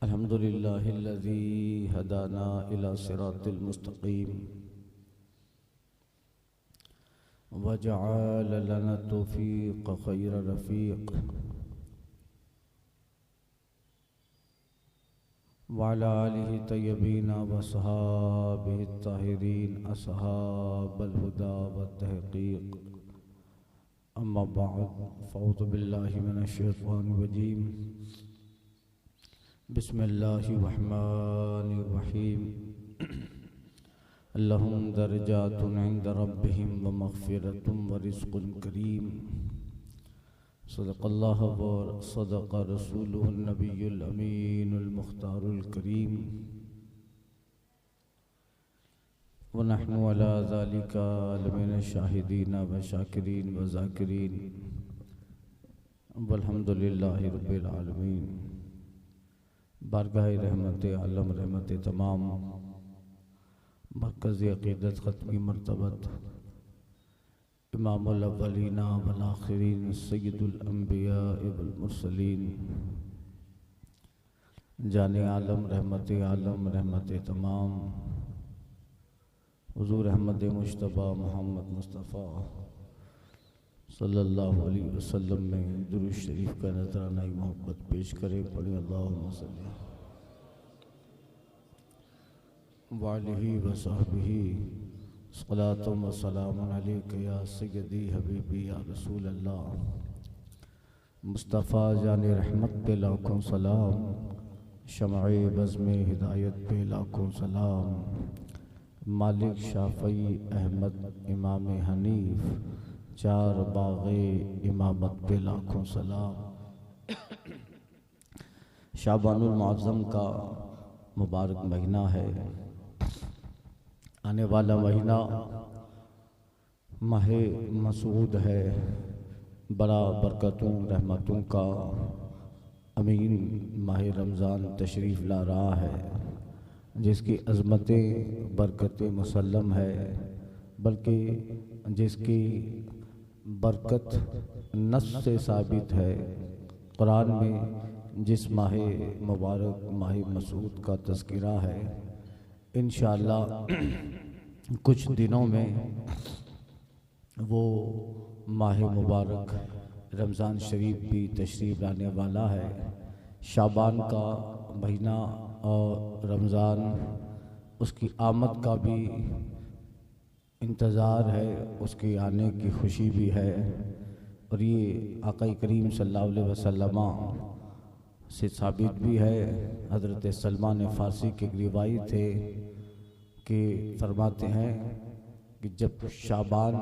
अल्हम्दुलिल्लाहिल्लज़ी हदाना इला सिरातिल मुस्तक़ीम वजअल लना तौफ़ीक़ ख़ैर रफ़ीक़ वअला आलिहि तय्यबीन व सहाबिहि ताहिरीन अस्हाबल हुदा व तहक़ीक़ अम्मा बअद फ़अऊज़ु बिल्लाहि मिनश शैतानिर रजीम बिस्मिल्लाहिर्रहमानिर्रहीम लहुम दरजातुन इंद रब्बिहिम व मग़फ़िरतुन व रिज़्क़ुन करीम सदक़ल्लाहु व सदक़ रसूलुहुन नबियुल अमीनुल मुख़्तारुल करीम व नहनु अला ज़ालिका लमिनश शाहिदीन व शाकिरीन व ज़ाकिरीन वल्हम्दुलिल्लाहि रब्बिल आलमीन। बारगाह रहमत आलम रहमत तमाम मरकज़ अक़ीदत ख़त्मी मरतबत इमामुल अव्वलीन वल आखिरीन सय्यदुल अंबिया वल मुरसलीन जाने आलम रहमत तमाम हुज़ूर अहमद मुज्तबा मोहम्मद मुस्तफ़ा सल्लल्लाहु अलैहि वसल्लम में दुरूद शरीफ का नज़राना मोहब्बत पेश करे। पढ़े अल्लाहुम्मा सल्ली व आलिहि व सहबिहि सलातो व सलामुन अलैका या सय्यदी हबीबी या रसूल अल्लाह। मुस्तफ़ा जाने रहमत पे लाखों सलाम, शमए बज़्म हिदायत पे लाखों सलाम। मालिक शाफ़ई अहमद इमाम हनीफ चार बाग़े इमामत पे लाखों सलाम। शाबानुल मुअज़्ज़म का मुबारक महीना है। आने वाला महीना माहे मसूद है, बड़ा बरकतों रहमतों का अमीन माह रमज़ान तशरीफ़ ला रहा है, जिसकी अज़मतें बरकतें मुसल्लम है, बल्कि जिसकी बरकत नस से साबित है। कुरान में जिस माह मुबारक माह मसूद का तज़किरा है, इंशाअल्लाह कुछ दिनों में वो माह मुबारक रमज़ान शरीफ भी तशरीफ़ लाने वाला है। शाबान का महीना और रमज़ान उसकी आमद का भी इंतज़ार है, उसके आने की खुशी भी है। और ये आक़ा करीम सल्लल्लाहु अलैहि वसल्लम से साबित भी है। हज़रत सलमान फ़ारसी के रिवायत थे कि फरमाते हैं कि जब शाबान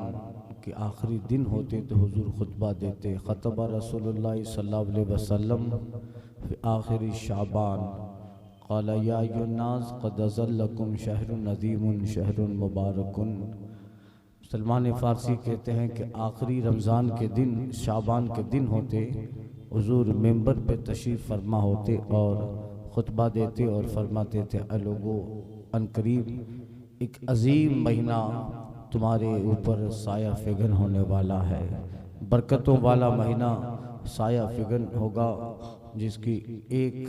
के आखिरी दिन होते तो हुज़ूर खुतबा देते, ख़तबा रसूलुल्लाह सल्लल्लाहु अलैहि वसल्लम फ़ी आखिरी शाबान क़ाला या अय्युन्नास क़द अज़ल्लकुम शहरुन अज़ीमुन शहरुन मुबारकुन। सलमान फ़ारसी कहते हैं कि आखिरी रमज़ान के दिन शाबान के दिन होते, हुज़ूर मिंबर पे तशरीफ़ फरमा होते और ख़ुतबा देते और फरमाते थे, लोगो अनकरीब एक अजीम महीना तुम्हारे ऊपर साया फिगन होने वाला है। बरकतों वाला महीना साया फिगन होगा, जिसकी एक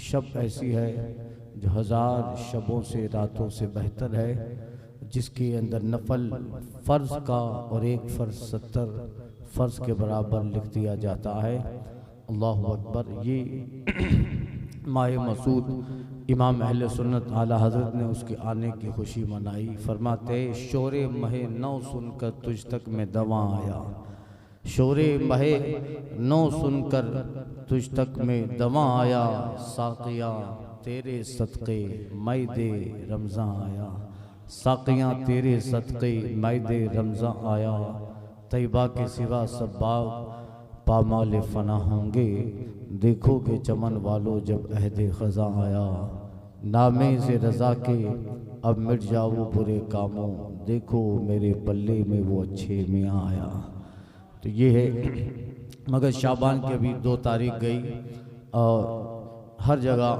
शब ऐसी है जो 1000 शबों से रातों से बेहतर है, जिसके अंदर नफल फ़र्ज का और एक फ़र्ज 70 फ़र्ज के बराबर लिख दिया जाता है। अल्लाहु अकबर। ये माह मसूद इमाम अहले सुन्नत आला हज़रत ने उसके आने की खुशी मनाई। फरमाते शोरे महे नौ सुनकर तुझ तक में दवा आया, शोरे महे नौ सुनकर तुझ तक में दवा आया, साक़िया तेरे सदक़े मैदे रमज़ान आया, साक़ियाँ तेरे सदक़े मैदे रमज़ान आया। तैयबा के सिवा सब बाग पामाल फ़ना होंगे, देखोगे चमन वालों जब अहदे ख़ज़ा आया। नामे से रज़ा के अब मिट जाओ बुरे कामों, देखो मेरे पल्ले में वो अच्छे मियाँ आया। तो ये है। मगर शाबान की अभी 2 तारीख गई और हर जगह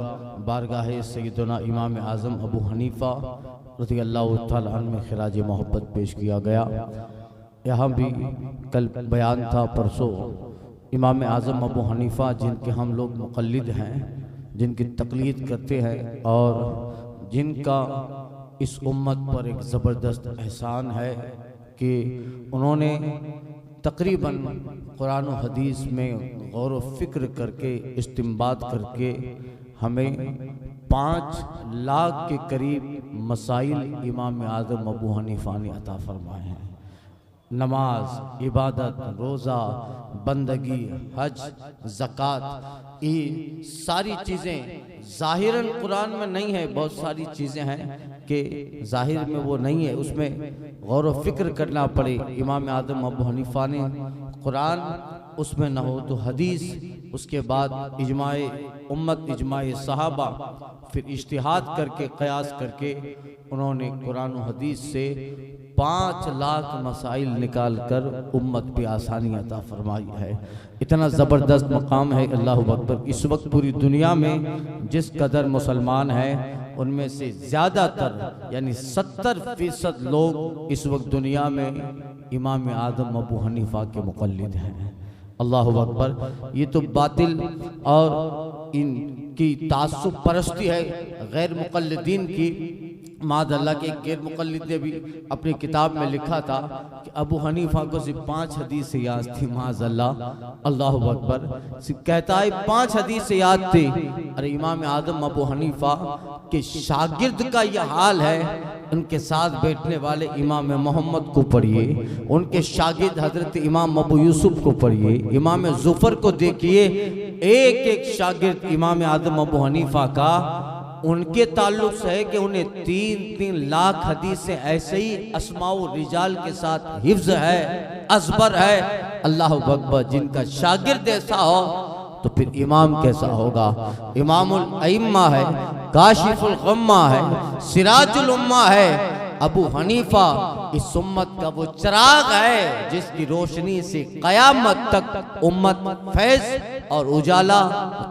बारगाह सैयदना इमाम आज़म अबू हनीफ़ा रज़ियल्लाहु तआला अन्हु में खिराज मोहब्बत पेश किया गया। यहाँ भी कल बयान था, परसों इमाम आज़म अबू हनीफ़ा जिनके हम लोग मुक़ल्लिद हैं, जिनकी तकलीद करते हैं और जिनका इस उम्मत पर एक ज़बरदस्त एहसान है कि उन्होंने तकरीबन कुरान और हदीस में गौर व फिक्र करके इस्तिंबात करके हमें 5 लाख के करीब मसाइल इमाम आज़म अबू हनीफा ने अता फरमाए हैं। नमाज, इबादत, रोज़ा, बंदगी, हज, ज़कात, ये सारी चीज़ें ज़ाहिरन कुरान में नहीं है। बहुत सारी चीज़ें हैं कि ज़ाहिर में वो नहीं है, उसमें गौर व फिक्र करना पड़े। इमाम आज़म अबू हनीफा ने कुरान, उसमें न हो तो हदीस, उसके बाद इजमाए उम्मत, इजमाए सहाबा, फिर इज्तिहाद करके क़यास करके उन्होंने कुरान और हदीस से 5 लाख मसाइल निकाल कर उम्मत पे आसानी अता फरमाई है। इतना ज़बरदस्त मकाम है, अल्लाहु अकबर। इस वक्त पूरी दुनिया में जिस कदर मुसलमान हैं, उनमें से ज़्यादातर यानी 70% लोग इस वक्त दुनिया में इमाम आज़म अबू हनीफा के मुक़ल्लिद हैं। अल्लाहु अकबर। ये तो बातिल और इनकी तासुब परस्ती है गैर मुक़ल्लिदीन की। मादअल्लाह के गैर मुक़ल्लिद ने भी अपनी किताब में लिखा था कि अबू हनीफा को सिर्फ 5 हदीस से याद थी। माज़अल्लाह, अल्लाहु अकबर। सिर्फ कहता है 5 हदीस से याद थी। अरे इमाम आज़म अबू हनीफा के शागिर्द का यह हाल है। उनके साथ बैठने वाले इमाम मोहम्मद को पढ़िए, उनके शागिर्द हजरत इमाम अबू यूसुफ को पढ़िए, इमाम ज़ुफ़र को देखिए। एक एक शागिर्द इमाम आज़म अबू हनीफा का उनके ताल्लुक से है कि उन्हें 3-3 लाख हदीस से ऐसे ही अस्माउ रिजाल के साथ हिफ्ज़ है, अज़बर है। अल्लाहु अकबर। जिनका शागिर्द ऐसा हो तो फिर इमाम कैसा होगा। इमामुल अइम्मा है, काशिफुल गम्मा है, सिराजुल उम्मा है। अबू हनीफा इस उम्मत का वो चिराग है जिसकी रोशनी से क़यामत तक उम्मत फैज़ और उजाला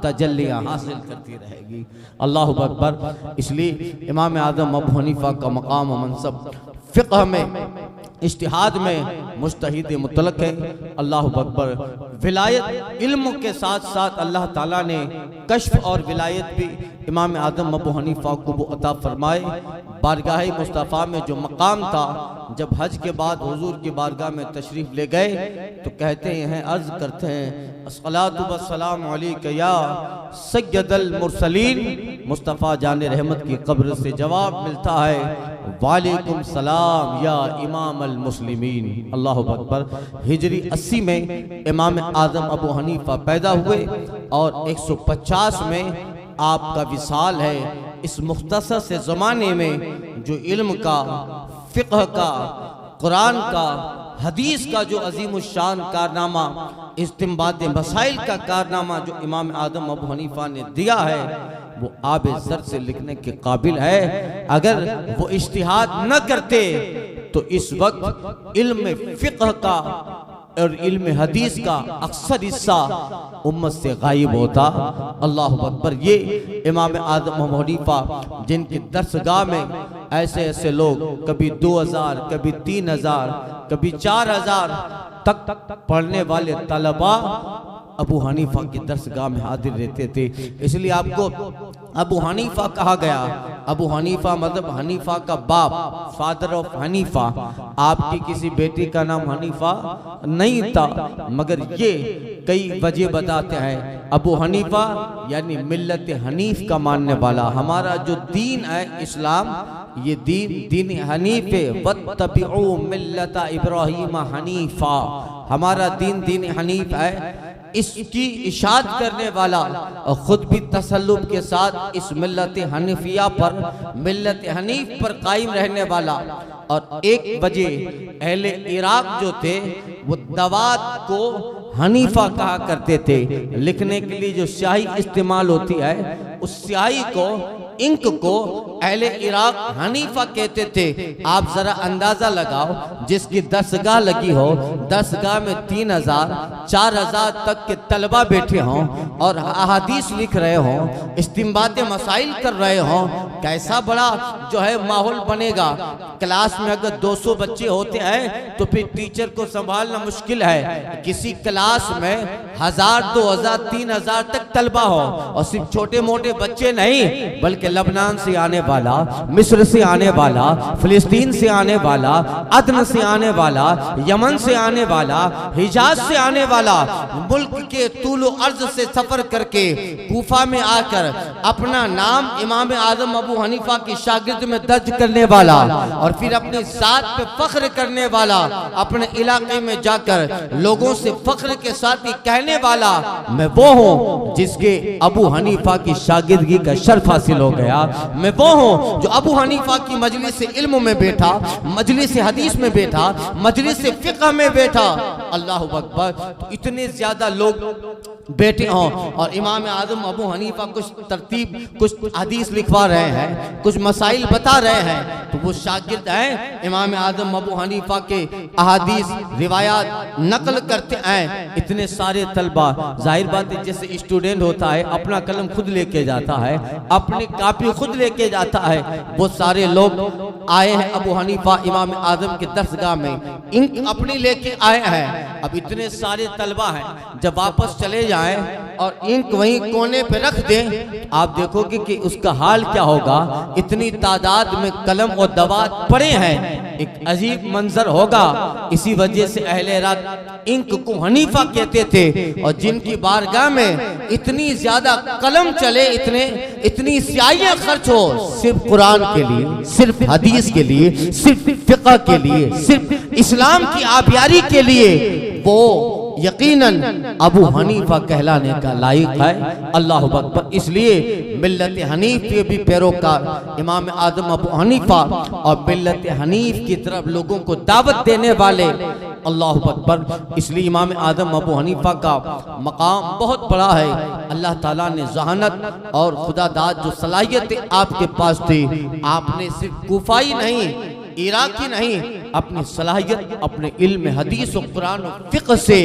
तजल्लियाँ हासिल करती रहेगी। अल्लाहु अकबर। इसलिए इमाम आज़म अबू हनीफा का मकाम व मनसब फ़िक़्ह में, इज्तिहाद में मुज्तहिद मुतलक है। अल्लाहु अकबर। विलायत इल्म के साथ साथ अल्लाह ताला ने कश्फ और विलायत भी इमाम आज़म अबू हनीफा को वो अता फरमाए। बारगाह मुस्तफ़ा में जो मकाम था, जब हज के बाद हुजूर की बारगाह में तशरीफ़ ले गए तो कहते हैं, अर्ज़ करते हैं, अस्सलातु वस्सलामु अलैका या सय्यदल मुरसलीन। मुस्तफ़ा जाने रहमत की कब्र से जवाब मिलता है, वालेकुम सलाम या इमाम अल मुस्लिमीन। अल्लाहु अकबर। हिजरी 80 में इमाम आज़म अबू हनीफा पैदा हुए और 150 में आपका विसाल है। इस मुख्तसर से ज़माने में जो इल्म का, फ़िक़्ह का, कुरान का, हदीस का जो अजीम शान कारनामा, इस्तिंबात मसाइल का कारनामा जो इमाम आज़म अबू हनीफा ने दिया है, वो आब ज़र से लिखने के काबिल है। अगर वो इज्तिहाद न करते तो इस वक्त इल्म फ़िक़्ह का और इल्म हदीस का अक्सर हिस्सा उम्मत से गायब होता। अल्लाहु अकबर। ये इमाम आज़म अबू हनीफा जिनकी दरसगाह में ऐसे ऐसे लोग कभी 2000, कभी 3000, कभी 4000 तक पढ़ने वाले तलबा अबू हनीफा की दरसगाह में हाजिर रहते थे। इसलिए आपको अबू हनीफा कहा गया। अबू हनीफा मतलब हनीफा का बाप, फादर ऑफ हनीफा। आपकी किसी बेटी का नाम हनीफा नहीं था, मगर ये कई वजह बताते हैं। अबू हनीफा यानी मिल्लत हनीफ का मानने वाला। हमारा जो दीन है इस्लाम, ये दीन हनीफ है। वत्तबिउ मिल्लत इब्राहीम हनीफा। हमारा दीन हनीफ है। इसकी इशाद करने वाला और खुद भी तसल्लुब के साथ इस मिल्लत हनीफिया पर, मिल्लत हनीफ पर कायम रहने वाला। और एक वजह अहले इराक जो थे वो दवात को हनीफा कहा करते थे। लिखने के लिए जो स्याही इस्तेमाल होती है, उस स्याही को, इंक को अहले इराक हनीफा कहते थे। आप जरा अंदाजा लगाओ, जिसकी दरसगाह लगी हो, दरसगाह में 3000, 4000 तक के तलबा बैठे हों और अहादीस लिख रहे हों, इस्तिंबात मसाइल कर रहे हों, कैसा बड़ा जो है माहौल बनेगा। क्लास में अगर 200 बच्चे होते हैं तो फिर टीचर को संभालना मुश्किल है। किसी क्लास में 1000, 2000, 3000 तक तलबा हो और सिर्फ छोटे मोटे मोटे बच्चे नहीं, बल्कि लबनान से आने वाला, मिस्र से आने वाला, फिलिस्तीन से आने वाला, अदन से आने वाला, यमन से आने वाला, हिजाज से आने वाला, मुल्क के तूलो अर्ज से सफर करके कूफा में आकर अपना नाम इमाम आजम अबू हनीफा की शागिर्द में दर्ज करने वाला और फिर अपनी जात पे फख्र करने वाला, अपने इलाके में जाकर लोगों से फख्र के साथ ही कहने वाला, मैं वो हूँ जिसके अबू हनीफा की शागिर्दगी का शर्फ हासिल हो गया। मैं वो हूँ जो अबू हनीफा की मजलिस से इल्म में बैठा, मजलिस से हदीस में बैठा, मजलिस से फिक़्ह में बैठा। अल्लाह अकबर। तो इतने ज्यादा लोग बैठे हों और इमाम आजम अबू हनीफा कुछ तरतीब, कुछ हदीस लिखवा रहे हैं, कुछ मसाइल बता रहे हैं, तो वो शागिर्द हैं इमाम आजम अबू हनीफा के अहादीस रिवायात नकल करते हैं। इतने सारे तलबा, जाहिर बात है जैसे स्टूडेंट होता है अपना कलम खुद लेके जाता है, अपनी कापी खुद लेके जाता है, वो सारे लोग आए हैं अबू हनीफा इमाम आजम के दरसगाह में, इंक अपनी लेके आए हैं। अब इतने सारे तलबा हैं, जब वापस चले जाएं और इंक वहीं कोने पे रख दें, आप देखोगे कि उसका हाल क्या होगा। इतनी तादाद में कलम और दवात पड़े हैं, एक अजीब मंजर होगा। इसी वजह से अहले रात इंक को हनीफा कहते थे और जिनकी बारगाह में इतनी ज्यादा कलम चले, इतनी स्याहियां खर्च हो सिर्फ कुरान के लिए, सिर्फ हदीस के लिए, सिर्फ फिक़्ह के लिए, सिर्फ इस्लाम की आबियारी के लिए, वो यकीनन अबू हनीफा कहलाने का लायक है। अल्लाह अकबर। इसलिए मिल्लत हनीफ के भी पैरोकार इमाम आदम अबू हनीफा और मिल्लत हनीफ की तरफ लोगों को दावत देने वाले, अल्लाह अकबर। इसलिए इमाम आदम अबू हनीफा का मकाम बहुत बड़ा है। अल्लाह ताला ने जहानत और खुदादाद जो सलाहियत आपके पास थी, आपने सिर्फ कूफाई नहीं, इराकी नहीं, अपनी सलाहियत, अपने इल्म हदीस और कुरान और फिक़्ह से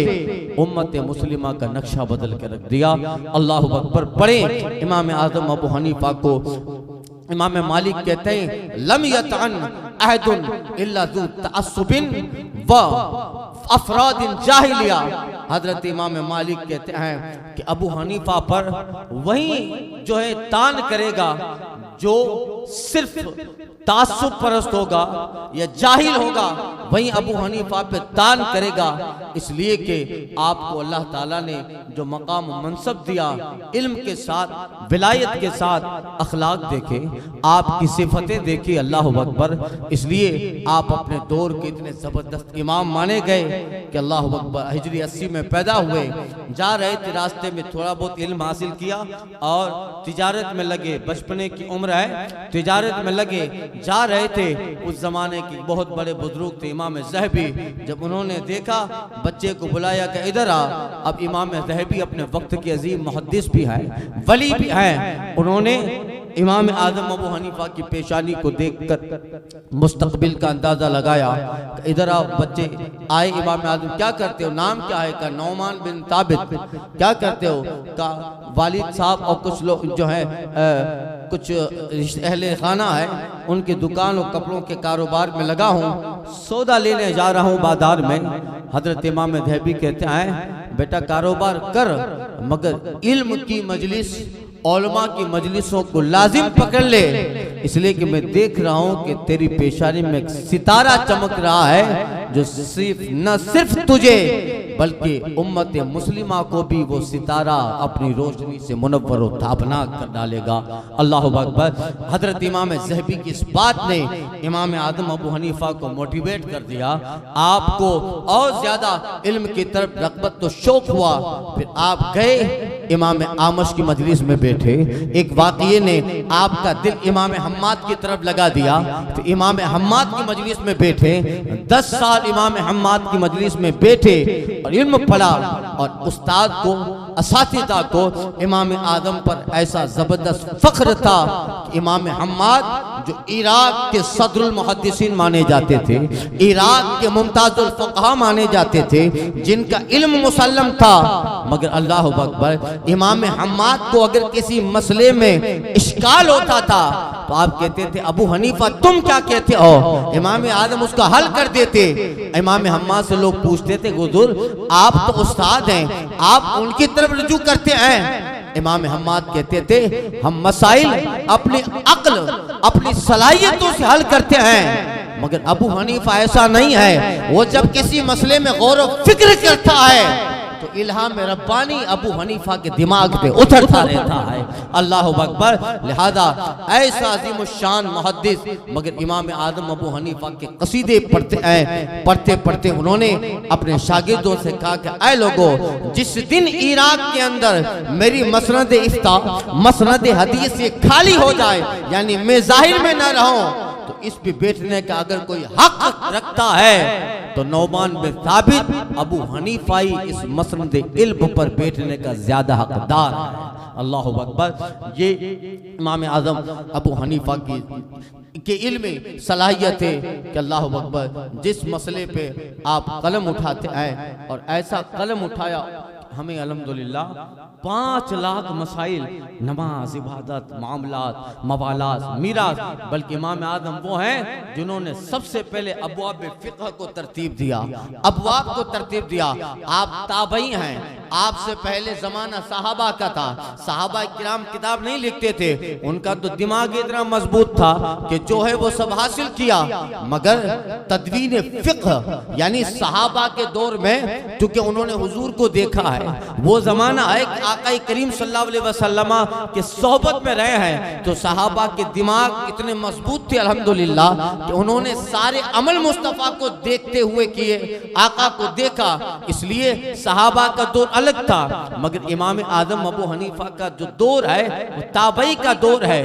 उम्मत मुस्लिमा का नक्शा बदल के रख दिया। अल्लाह अकबर। पढ़े इमाम आज़म अबू हनीफा को इमाम मालिक कहते हैं, लम यतअन अहदुन इल्ला ज़ू तअस्सुबिन व अफरादिन जाहिलिया। हजरत इमाम मालिक कहते हैं कि अबू हनीफा पर वही जो है तान करेगा जो सिर्फ तासुब परस्त होगा या जाहिल होगा, वहीं अबू हनीफा पे तान करेगा। इसलिए कि आपको अल्लाह ताला ने जो मकाम मनसब दिया, इल्म के साथ, विलायत के साथ, अखलाक देखे, आपकी सिफतें देखी, अल्लाह अकबर। इसलिए आप अपने दौर के इतने ज़बरदस्त इमाम माने गए कि अल्लाह अकबर। हिजरी 80 में पैदा हुए, जा रहे थे, रास्ते में थोड़ा बहुत इल्म हासिल किया और तिजारत में लगे। बचपने की उम्र है, तिजारत में लगे, जा रहे थे। उस जमाने की बहुत बड़े बुजुर्ग थे इमाम ज़हबी। जब उन्होंने देखा, बच्चे को बुलाया कि इधर आ। अब इमाम ज़हबी अपने वक्त के अजीम मुहद्दिस भी हैं, वली भी हैं। उन्होंने इमाम आज़म अबू हनीफा की पेशानी को देखकर मुस्तकबिल का अंदाजा लगाया। इधर आओ बच्चे। आए इमाम आज़म, क्या करते हो, नाम क्या है? का नौमान बिन ताबित। क्या करते हो? का वालिद साहब और कुछ लोग जो है कुछ अहले खाना है, उनकी दुकान और कपड़ों के कारोबार में लगा हूँ, सौदा लेने जा रहा हूँ बाजार में। हजरत इमाम ज़हबी कहते हैं, बेटा कारोबार कर, मगर इल्म की मजलिस, उलमा की मजलिसों को लाजिम पकड़ ले, इसलिए कि मैं देख रहा हूँ कि तेरी पेशानी में एक सितारा चमक रहा है जो न सिर्फ तुझे बल्कि उम्मत मुस्लिमा को भी वो सितारा अपनी रोशनी से मुनव्वर और ताबनाक कर डालेगा। अल्लाह अकबर। हजरत इमाम ज़हबी की इस बात ने इमाम आज़म अबू हनीफा को मोटिवेट कर दिया। आपको और ज्यादा इल्म की तरफ रग़बत तो शौक हुआ। फिर आप गए इमाम आमश की मजलिस में बैठे। एक वाक़ये ने आपका दिल इमाम हम्माद की तरफ लगा दिया। तो इमाम हम्माद की मजलिस में बैठे, 10 साल इमाम हम्माद की मजलिस में बैठे और इल्म पढ़ा। और उस्ताद को, असातिज़ा को इमाम आज़म पर ऐसा ज़बरदस्त फ़ख्र था कि इमाम हम्माद जो इराक के सदरुल मुहद्दिसीन माने जाते थे, इराक के मुमताजुल फ़ुक़हा माने जाते थे, जिनका इल्म मुसल्लम था, मगर अल्लाह अकबर, इमाम हम्माद को अगर किसी मसले में इश्काल होता था तो आप कहते थे, अबू हनीफा तुम क्या कहते हो? इमाम आज़म उसका हल कर देते। इमाम हम्माद से लोग पूछते थे, हुज़ूर आप तो उस्ताद हैं, आप उनकी तरफ रुजू करते हैं, इमाम हम्माद कहते थे हम मसाइल अपनी अक्ल अपनी सलाहियतों से हल करते हैं, मगर अबू हनीफा ऐसा नहीं है। वो जब किसी मसले में गौर व फिक्र करता है तो इल्हाम रब्बानी अबू हनीफा के दिमाग पे उतरता रहता है। अल्लाह अकबर। लिहाजा ऐसा अज़ीमुश्शान मुहद्दिस, मगर इमाम आदम अबू हनीफा के कसीदे पढ़ते पढ़ते उन्होंने अपने शागिर्दों से कहा कि ऐ लोगों, जिस दिन इराक के अंदर मेरी मसनद इफ्ता मसनद हदीस ये खाली हो जाए, यानी मैं जाहिर में न रहूं, तो इस पे बैठने का अगर कोई हक रखता है तो नौमान बिन साबित अबू हनीफाई इस मसनद इल्म पर बैठने का ज्यादा हकदार है। अल्लाह अकबर। ये इमाम आज़म अबू हनीफा की इल्म सलाहियत है कि अल्लाह अकबर, जिस मसले पे आप कलम उठाते हैं और ऐसा कलम उठाया, हमें अल्हम्दुलिल्लाह 5 लाख मसाइल, नमाज, इबादत, मामलात, मवालात, मीरास, बल्कि इमाम आदम वो हैं जिन्होंने सबसे पहले अबवाब फिक़्ह को तरतीब दिया, अबवाब को तरतीब दिया। आप ताबई हैं, आपसे पहले जमाना सहाबा का था। सहाबा किराम किताब नहीं लिखते थे, उनका तो दिमाग इतना मजबूत था कि जो है वो सब हासिल किया, मगर तदवीन फिक़्ह यानी सहाबा के दौर में, क्योंकि उन्होंने हुजूर को देखा है, वो जमाना है कि आका करीम सल्लल्लाहु अलैहि वसल्लम के सोहबत में रहे हैं, तो सहाबा के दिमाग इतने मजबूत थे अल्हम्दुलिल्लाह कि उन्होंने सारे अमल मुस्तफ़ा को देखते हुए किए, आका को देखा। इसलिए सहाबा का दौर अलग था, मगर इमाम आदम अबू हनीफा का जो दौर है वो ताबई का दौर है।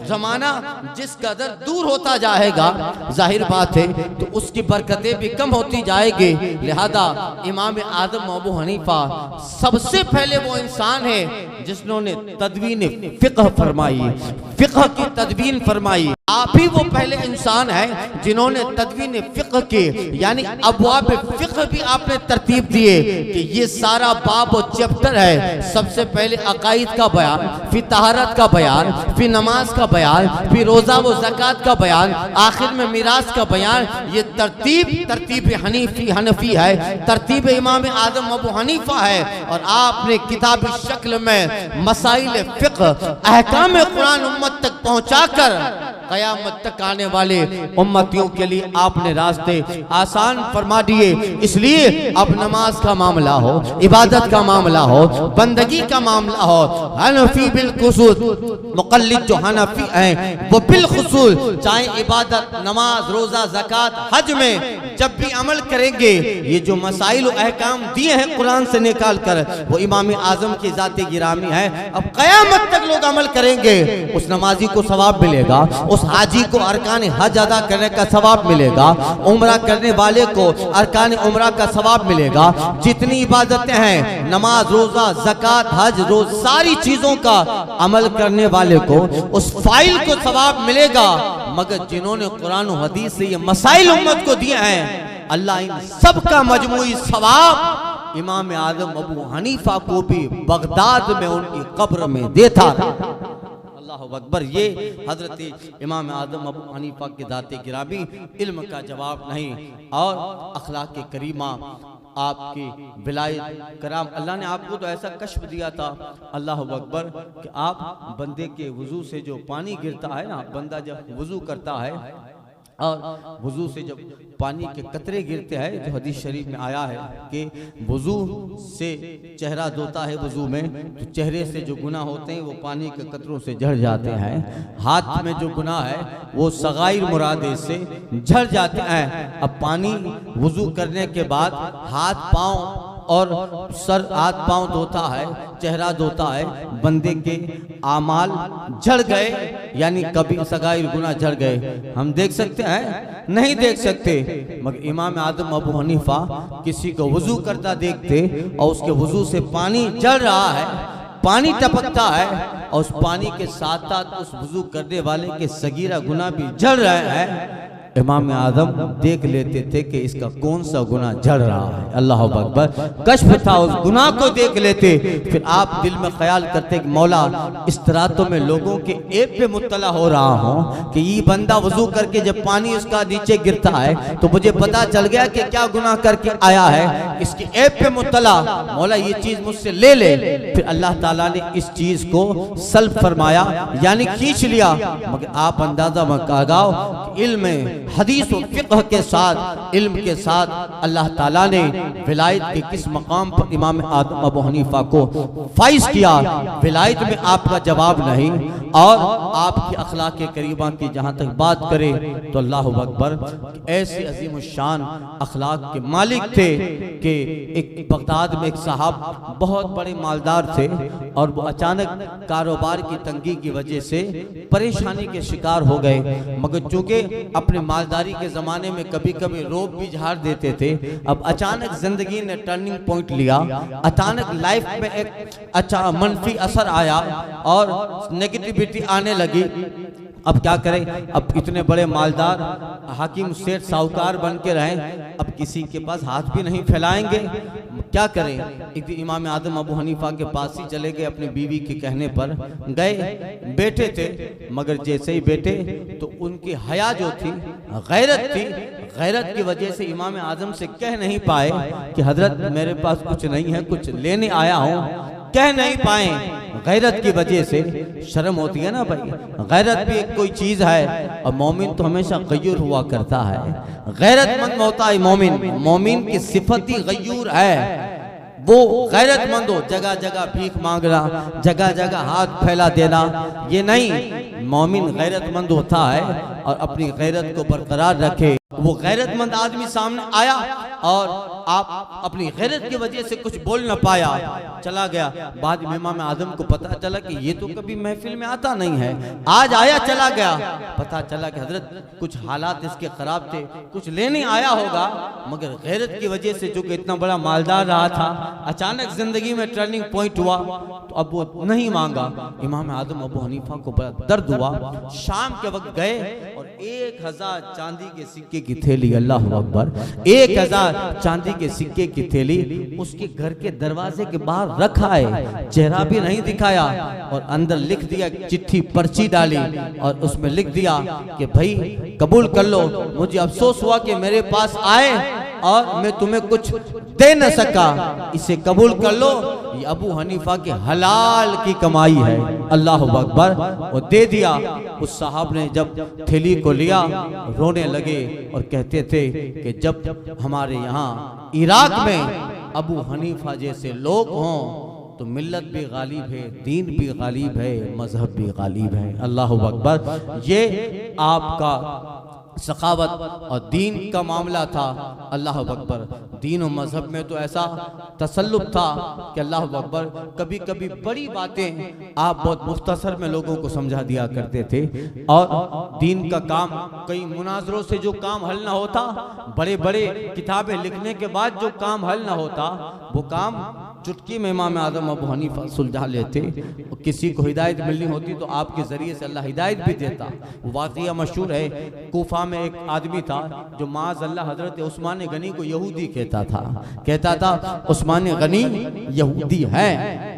जमाना जिस कदर दूर होता जाएगा, जाहिर बात है तो उसकी बरकतें भी कम होती जाएगी। लिहाजा इमाम आदम अबू हनीफा सबसे पहले वो इंसान है जिन्होंने तदवीन फिक़्ह फरमाई, फिक़्ह की तदवीन फरमाई। आप ही वो पहले इंसान हैं जिन्होंने तदवीन फिक़्ह की यानी अबवाब फिक़्ह भी आपने तरतीब दिए कि ये सारा बाब और चैप्टर है। सबसे पहले अकाईद का बयान, फिर तहारत का बयान, फिर नमाज का बयान, फिर रोज़ा व ज़कात का बयान, आखिर में मिरास का बयान। ये तरतीब हनफी है, तरतीब इमाम आदम अबू हनीफा है। और आपने किताबी शक्ल में मसाइल फिक़्ह, अहकाम कुरान उम्मत तक पहुँचाकर क़यामत तक आने वाले उम्मतियों के लिए आपने रास्ते आसान फरमा दिए। इसलिए अब नमाज का मामला हो, इबादत का मामला हो, बंदगी का मामला हो, हनफी बिलखुसूस, मुक़ल्लिद जो हनफी हैं वो बिलखुसूस, चाहे इबादत, नमाज, रोज़ा, ज़कात, हज में जब भी अमल करेंगे, ये जो मसाइल अहकाम दिए हैं कुरान से निकाल कर, वो इमाम आज़म की ज़ात गिरामी है। अब क़यामत तक लोग अमल करेंगे, उस नमाजी को सवाब मिलेगा, उस हाजी को अरकान हज अदा करने का सवाब मिलेगा, उम्रा करने वाले को अरकान उम्रा का सवाब मिलेगा। जितनी इबादतें हैं, नमाज, रोजा, ज़कात, हज, रोज, सारी चीजों का अमल करने वाले को उस फाइल को सवाब मिलेगा। मगर जिन्होंने कुरान और हदीस से ये मसाइल उम्मत को दिए हैं, अल्लाह इन सब का मजमूई सवाब इमाम आदम अबू हनीफा को भी बगदाद में उनकी कब्र में देता था। अल्लाहु अकबर। ये हजरत इमाम आदम अबू हनीफा के दाते गिरामी, इल्म का जवाब नहीं और अखलाक करीमा, आपकी विलायत कराम। अल्लाह ने आपको तो ऐसा कश्फ दिया था, अल्लाह अकबर, कि आप बंदे के वुजू से जो पानी गिरता है ना, बंदा जब वुजू करता है और वुजू से जब पानी के कतरे गिरते हैं, जो हदीस शरीफ में आया है कि वुजू से चेहरा धोता है, वुजू में तो चेहरे से जो गुनाह होते हैं वो पानी के कतरों से झड़ जाते हैं। हाथ में जो गुनाह है वो सगाइर मुरादे से झड़ जाते हैं। अब पानी वुजू करने के बाद हाथ पाँव और सर, हाथ पांव धोता है, चेहरा धोता है, बंदे के आमाल झड़ गए, यानी कभी सगाइर गुनाह झड़ गए। हम देख सकते हैं? नहीं देख सकते। मगर इमाम आदम अबू हनीफा किसी को वुजू करता देखते और उसके वुजू से पानी झड़ रहा है, पानी टपकता है और उस पानी के साथ साथ उस वुजू करने वाले के सगीरा गुनाह भी झड़ रहे हैं। इमाम आदम देख लेते थे कि इसका कौन सा गुनाह जड़ रहा है। अल्लाह अकबर, कश्फ था, उस गुनाह को देख लेते। फिर आप दिल में ख्याल करते कि मौला इस तरह तो मैं लोगों के ऐब पे मुत्तला हो रहा हूँ कि ये बंदा वजू करके जब पानी उसका नीचे गिरता है तो मुझे पता चल गया कि क्या गुनाह करके आया है, इसकी ऐब पे मुत्तला, मौला ये चीज मुझसे ले ले। फिर अल्लाह ताला ने इस चीज को सल्ब फरमाया, यानी खींच लिया। मगर आप अंदाजा मत लगाओ कि इल्म हदीस और फिक़्ह के साथ, इल्म के साथ अल्लाह ताला ने विलायत के किस मकाम पर इमाम आदम अबू हनीफा को फाइज किया। विलायत में आपका जवाब नहीं, और आपकी अखलाक करीमा की जहाँ तक बात करें तो अल्लाह अकबर, ऐसे अजीम शान अखलाक के मालिक थे कि एक बगदाद में एक साहब बहुत बड़े मालदार थे और वो अचानक कारोबार की तंगी की वजह से परेशानी के शिकार हो गए। मगर चूंकि अपने मालदारी के ज़माने में कभी कभी रोब भी झाड़ देते थे, अब अचानक ज़िंदगी ने टर्निंग पॉइंट लिया, अचानक लाइफ में एक अच्छा मनफी असर आया और नेगेटिविटी आने लगी। अब क्या करें, अब इतने बड़े मालदार हाकिम सेठ साहूकार बन के रहे, अब किसी के पास हाथ भी नहीं फैलाएंगे, क्या करें। एक दिन इमाम आदम अबू हनीफा के पास ही चले गए, अपनी बीवी के कहने पर गए, बैठे थे। मगर जैसे ही बैठे तो उनकी हया जो थी, गैरत थी, गैरत की वजह से इमाम आदम से कह नहीं पाए कि हजरत मेरे पास कुछ नहीं है, कुछ लेने आया हूँ, कह नहीं पाए। गैरत की वजह से, शर्म होती है ना भाई, गैरत भी एक कोई चीज है, और मोमिन तो हमेशा गयूर हुआ करता है, गैरतमंद होता है मोमिन। मोमिन की सिफत ही गयूर है, वो गैरतमंद हो, जगह जगह भीख मांगना, जगह जगह हाथ फैला देना, ये नहीं। मोमिन गैरतमंद होता है और अपनी गैरत को बरकरार रखे। वो गैरतमंद आदमी सामने आया और आप अपनी गैरत की वजह से कुछ बोल न पाया, चला गया। बाद में इमाम आदम को पता चला कि ये तो कभी महफिल में आता नहीं है, आज आया चला गया। पता चला कि हजरत कुछ हालात इसके खराब थे, कुछ लेने आया होगा, मगर गैरत की वजह से चूंकि इतना बड़ा मालदार रहा था, अचानक जिंदगी में टर्निंग पॉइंट हुआ तो अब वो नहीं मांगा। इमाम आदम अबू हनीफा को बड़ा दर्द हुआ। शाम के वक्त गए और 1000 चांदी के सिक्के की थैली, अल्लाह अकबर, 1000 चांदी के सिक्के की थैली उसके घर के दरवाजे के बाहर रखा है, चेहरा भी नहीं दिखाया, और अंदर लिख दिया, चिट्ठी पर्ची डाली और उसमें लिख दिया कि भाई कबूल कर लो, मुझे अफसोस हुआ कि मेरे पास आए और मैं तुम्हें कुछ दे न सका, इसे कबूल कर लो, ये अबू हनीफा के हलाल की कमाई है। अल्लाह अकबर, वो दे दिया। उस साहब ने जब थैली को लिया रोने लगे और कहते थे कि जब हमारे यहाँ इराक में अबू हनीफा जैसे लोग हों तो मिल्लत भी गालिब है, दीन भी गालिब है, मजहब भी गालिब है। अल्लाह अकबर, ये आपका सखावत और दीन का मामला था। अल्लाह अकबर, दीन और मजहब में तो ऐसा तसल्लुत था कि अल्लाह अकबर, कभी कभी बड़ी बातें आप बहुत मुख्तसर में लोगों को समझा दिया करते थे, और दीन का काम कई मुनाजरों से जो काम हल ना होता, बड़े बड़े किताबें लिखने के बाद जो काम हल ना होता, वो काम चुटकी में इमाम आदम अबू हनीफा सुलझा लेते। किसी को हिदायत मिलनी होती तो आपके जरिए से अल्लाह हिदायत भी देता। वाक़िया मशहूर है, कूफा में एक आदमी था जो माज़ अल्लाह हजरत उस्मान गनी को यहूदी कहता था उस्मान गनी यहूदी है।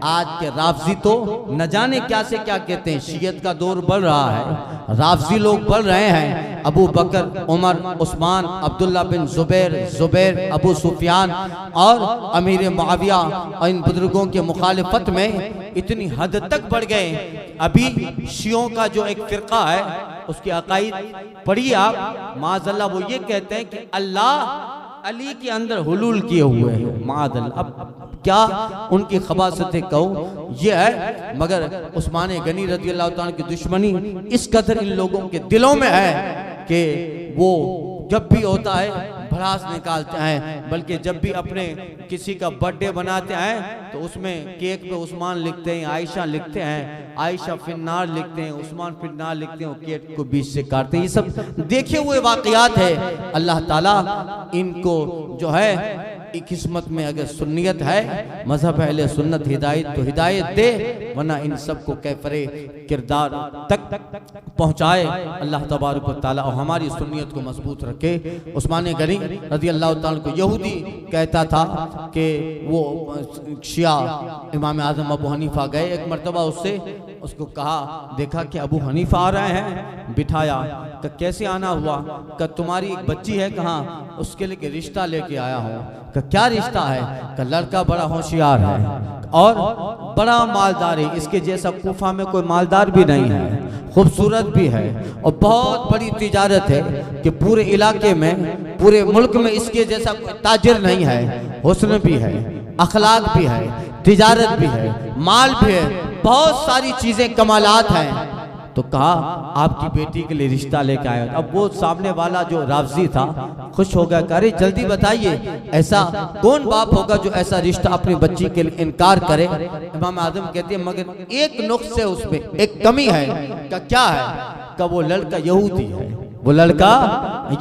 आज के राफजी तो न जाने क्या से क्या कहते हैं, शियत का दौर बढ़ रहा है, राफजी लोग बढ़ रहे हैं। अबू बकर, उमर, उस्मान, अब्दुल्ला बिन जुबैर, अबू सुफियान और अमीर मुआविया और इन बुजुर्गों के मुखालिफत में इतनी हद तक बढ़ गए। अभी शियों का जो एक फिरका है उसकी अकाईद पढ़िए आप, माज़अल्लाह वो ये कहते हैं कि अल्लाह अली के अंदर हुलूल किए हुए हैं। माज़अल्लाह, अब क्या उनकी खबासतें कहूँ, ये है। मगर उस्मान गनी रज़ी अल्लाह तआला की दुश्मनी इस कदर इन लोगों के दिलों में है कि वो जब भी होता है भड़ास निकालते हैं, बल्कि जब भी अपने किसी का बर्थडे बनाते हैं तो उसमें केक पे उस्मान लिखते हैं, आयशा लिखते हैं, आयशा फिन्नार लिखते हैं, उस्मान फिन्नार लिखते हैं, केक को बीच से काटते हैं। ये सब देखे हुए वाकयात है। अल्लाह ताला इनको जो है किस्मत में अगर सुन्नियत है, मजहब अहले सुन्नत हिदायत तो हिदायत दे, वरना इन सबको कैफरे किरदार तक पहुँचाए अल्लाह तबारक व तआला और हमारी सुन्नियत को मजबूत रखे। उस्मान गनी रज़ी अल्लाह तआला को यहूदी कहता था कि वो शिया इमाम आज़म अबू हनीफा गए, एक मरतबा उसको कहा, देखा कि अबू हनीफा आ रहे हैं, बिठाया, कि कैसे आना हुआ, कि तुम्हारी एक बच्ची है कहाँ, उसके लिए रिश्ता लेके आया हूँ। कि क्या रिश्ता है? कि लड़का बड़ा होशियार है और बड़ा मालदार है, इसके जैसा कूफा में कोई मालदार भी नहीं है, खूबसूरत भी है और बहुत बड़ी तिजारत है कि पूरे इलाके में, पूरे मुल्क में इसके जैसा कोई ताजिर नहीं है। हुस्न भी है, अखलाक भी है, तिजारत भी है, माल भी है, बहुत सारी चीजें कमालात हैं। तो कहा आपकी बेटी के लिए रिश्ता लेके आया। अब वो सामने वाला जो रावजी था खुश हो गया, अरे जल्दी बताइए, ऐसा कौन बाप होगा जो ऐसा रिश्ता अपनी बच्ची के लिए इनकार करे। इमाम आज़म कहते हैं मगर एक नुक्स है, उसमें एक कमी है। क्या है? कि वो लड़का यहूदी है, वो लड़का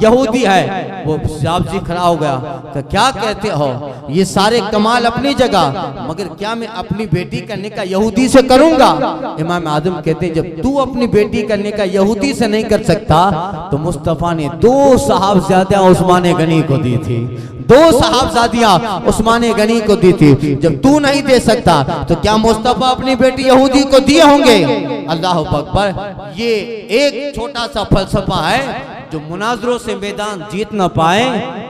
यहूदी है। वो रावजी खड़ा हो गया कि क्या कहते हो, ये सारे कमाल अपनी जगह, मगर क्या मैं अपनी बेटी का निकाह यहूदी से करूंगा? इमाम आज़म कहते हैं जब तू अपनी बेटी का निकाह यहूदी से नहीं कर सकता तो मुस्तफ़ा ने 2 साहबजादियां उस्मान गनी को दी थी, 2 साहबजादियां उस्मान गनी को दी थी। जब तू नहीं दे सकता तो क्या मुस्तफ़ा अपनी बेटी यहूदी को दिए होंगे? अल्लाह अकबर। ये एक छोटा सा फलसफा है जो मुनाजरों से मैदान जीत न पाए,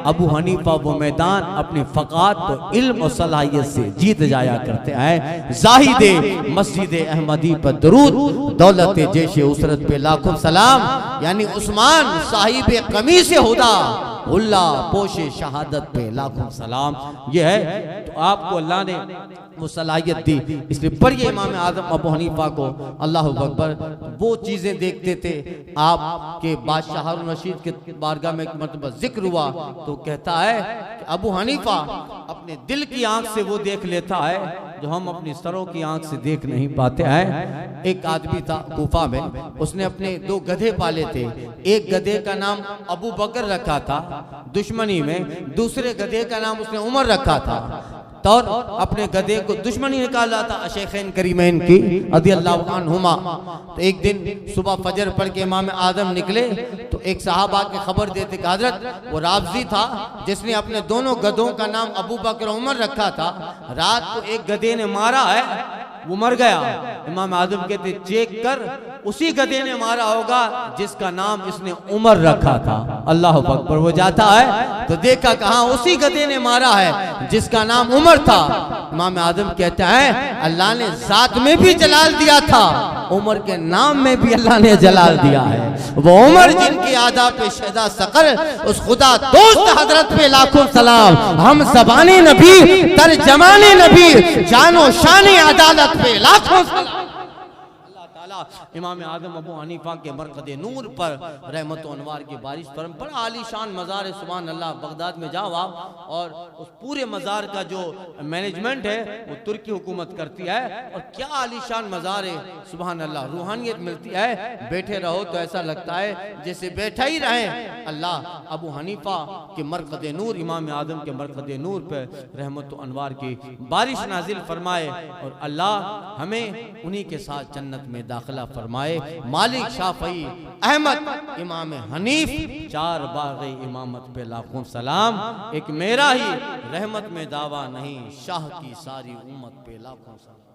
अबू हनीफा वो मैदान अपनी फ़क़ात तो इल्म और सलाहियत से जीत जाया करते हैं। जाहिदे मस्जिद अहमदी पर दरूद, दौलत जैशे उसरत पे लाखों सलाम। यानी उस्मान साहिब कमीज़ हुदा, उल्ला पोशे शहादत पे लाखों सलाम। ये है तो आपको अल्लाह ने वो सलाहियत दी, इसलिए पढ़िए इमाम आज़म अबू हनीफा को। अल्लाह अकबर। वो चीज़ें देखते थे। आपके बादशाह हारून रशीद के बारगाह में एक मरतबा जिक्र हुआ तो कहता है कि अबू हनीफा अपने दिल की आंख से वो देख लेता है जो हम अपनी सरों की आंख से देख नहीं पाते हैं। एक आदमी था कूफा में, उसने अपने 2 गधे पाले थे। एक गधे का नाम अबू बकर रखा था दुश्मनी में, दूसरे गधे का नाम उसने उमर रखा था। तो अपने गधे को दुश्मनी निकाला था शेखैन करीमैन की रज़ियल्लाहु अन्हुमा। तो एक दिन सुबह फजर पढ़ के इमाम आज़म निकले तो एक साहबा के खबर देते कि हजरत वो रावजी था जिसने अपने दोनों गधों का नाम अबू बकर उमर रखा था, रात को एक गधे ने मारा है, वो मर गया। इमाम आज़म कहते चेक कर, उसी गधे ने मारा होगा जिसका नाम इसने उमर रखा था। अल्लाह अकबर। वो जाता है तो देखा कहाँ, उसी गधे ने मारा है जिसका नाम उमर था। इमाम आज़म कहता है अल्लाह ने जात में भी जलाल दिया था, उमर के नाम में भी अल्लाह ने जलाल दिया है। वो उमर जिनकी आदा पे शहदा सकर, उस खुदा दोस्त हजरत पे लाखों सलाम। हम ज़बाने नबी तर्जमाने नबी, जानो शान अदालत पे लाखों सलाम। इमाम आज़म अबू हनीफा के मरकद नूर पर रहमत व अनवार की बारिश पर बड़ा आलीशान मज़ार है। सुभान अल्लाह। बगदाद में जाओ आप और उस पूरे मज़ार का जो मैनेजमेंट है वो तुर्की हुकूमत करती है और क्या आलीशान मज़ार है। सुभान अल्लाह। रूहानियत मिलती है, बैठे रहो तो ऐसा लगता है जैसे बैठा ही रहे। अल्लाह अबू हनीफा के मरकद नूर, इमाम आज़म के मरकद नूर पर रहमत व अनवार की बारिश नाजिल फरमाए और अल्लाह हमें उन्हीं के साथ जन्नत में दाखिला फरमाए। मालिक शाफई अहमद इमाम हनीफ 4 बाग़े इमामत पे लाखों सलाम। एक मेरा ही रहमत में दावा नहीं, शाह की सारी उम्मत पे लाखों सलाम।